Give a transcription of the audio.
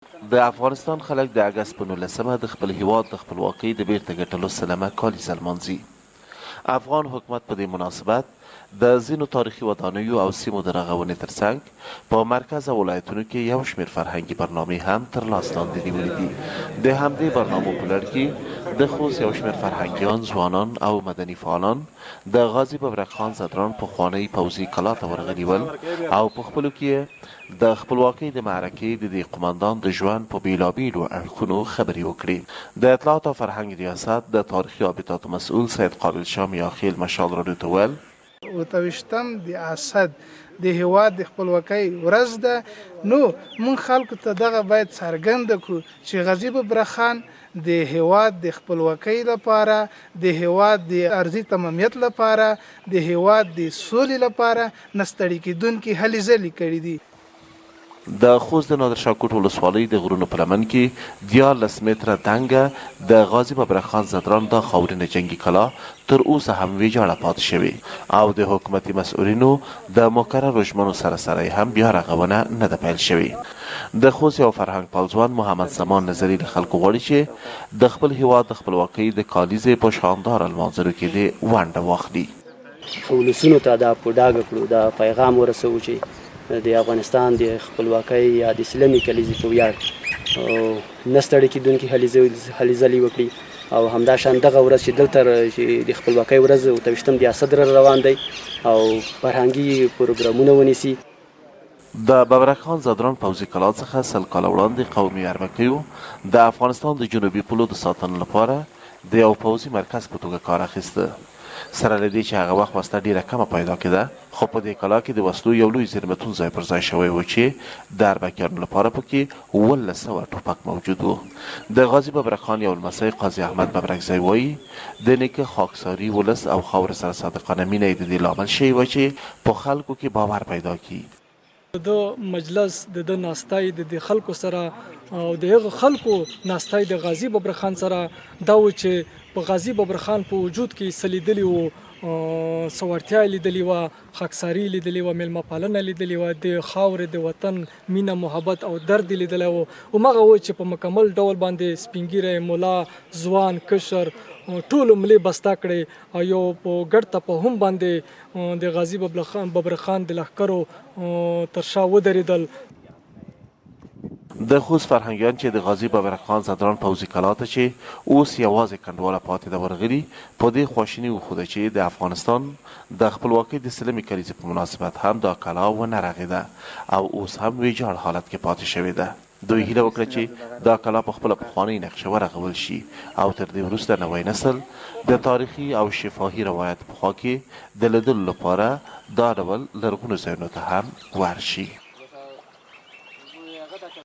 د افغانستان خلک د اګست په 19مه د خپل هیواد د خپلواکۍ د بیرته ګټلو سلمه کالیزه لمانځي. افغان حکومت په دې مناسبت د ځینو تاریخي ودانیو او سیمو د رغونې ترڅنګ په مرکز او ولایتونو کې یو شمېر فرهنګي برنامې هم تر لاس لاندې نیولي دي. د همدې برنامو په لړ کې د خوست یو شمېر فرهنګیان، ځوانان او مدني فعالان د غازي ببرک خان ځدران پخوانۍ پوځي کلا ته ورغلي ول او په خپلو کې د خپلواکۍ د معرکې د دې قمندان د ژوند په بېلابېلو اړخونو خبرې وکړې. د اطلاعات او فرهنګ ریاست د تاریخي آبیاتو مسؤل سید قابل شاه میاخیل مشال راډیو ته وویل: 28 د اسد د هیواد د خپلواکۍ ورځ ده، نو مونږ خلکو ته دغه باید څرګنده کړو چې غازي ببرک خان د هیواد د خپلواکۍ لپاره، د هیواد د ارضي تمامیت لپاره، د هیواد د سولې لپاره نه ستړي کېدونکي هلې ځلې کړي دي. د خوست د نادر شاه کوټ ولسوالۍ د غرونو په لمن کې 14 متره دنګه د غازي ببرک خان ځدران دا خاورینه جنګي کلا تر اوسه هم ویجاړه پاتې شوې او د حکومتي مسؤلینو د مقررو ژمنو سره سره هم بیا رغونه نه ده پیل شوې. د خوست یو فرهنګ پالځوان محمد زمان نظري له خلکو غواړي چې د خپل هیواد د خپلواکۍ د کالیزې په شانداره لمانځلو کې دې ونډه واخلي. ولسونو ته دا په ډاګه کړو، دا پیغام ورسوو چې د افغانستان د خپلواکۍ یا د اسلامي کلیزې په ویاړ نه ستړي کېدونکي هلې ځلې وکړي او همداشان دغه ورځ چې دلته د خپلواکۍ ورځ 28 د اسد روان دی او فرهنګي پروګرامونه ونیسي. د ببرک خان ځدران پوځي کلا څخه 100 کاله وړاندې قومي اربکیو د افغانستان د جنوبي پولو د ساتنې لپاره د یو پوځي مرکز په توګه کار اخیسته. سره له دې چې هغه وخت وسله ډېره کمه پیدا کېده، خو په دې کلا کې د وسلو یو لوی زیرمتون ځای پر ځای شوی و چې د اربکیانو لپاره پکې 1700 ټوپک موجود و. د غازي ببرک خان یو لمسی قاضي احمد ببرکزی وایي د نیکه خاکساري ولس او خاورې سره صادقانه مینه یې د دې لامل شوې وه چې په خلکو کې باور پیدا کړي. د مجلس د ناستای د خلکو سره او د هغه خلکو ناستای د غازي ببرک خان سره دا و چې په غازي ببرک خان په وجود کې سلیدلی و، سوارتیا لیدلی و، خاکساري لیدلی و، میلمه پالنه لیدلی و، د خاورې د وطن مینه محبت او درد لیدلی و. همغه و چې په مکمل ډول باندې سپین ږیری، مولا، ځوان، کشر ټولو ملې بسته کړې او یو په ګډ تفاهم باندې د غازي ببرک خان د لښکرو تر شا ودرېدل. د خوست فرهنګیان چې د غازي ببرک خان ځدران پوځي کلا ته چې اوس یوازې کنډواله پاتې ده ورغلي، په دې خواشیني وښوده چې د افغانستان د خپلواکۍ د سلمې کلیزې په مناسبت هم دا کلا ونه رغېده او اوس هم ویجاړ حالت کې پاتې شوې ده. دوی هیله وکړه چې دا کلا په خپله پخوانۍ نقشه ورغول شي او تر دې وروسته نوی نسل د تاریخي او شفاهي روایت په خوا کې د لیدلو لپاره دا ډول لرغونو ځایونو ته هم ورشي.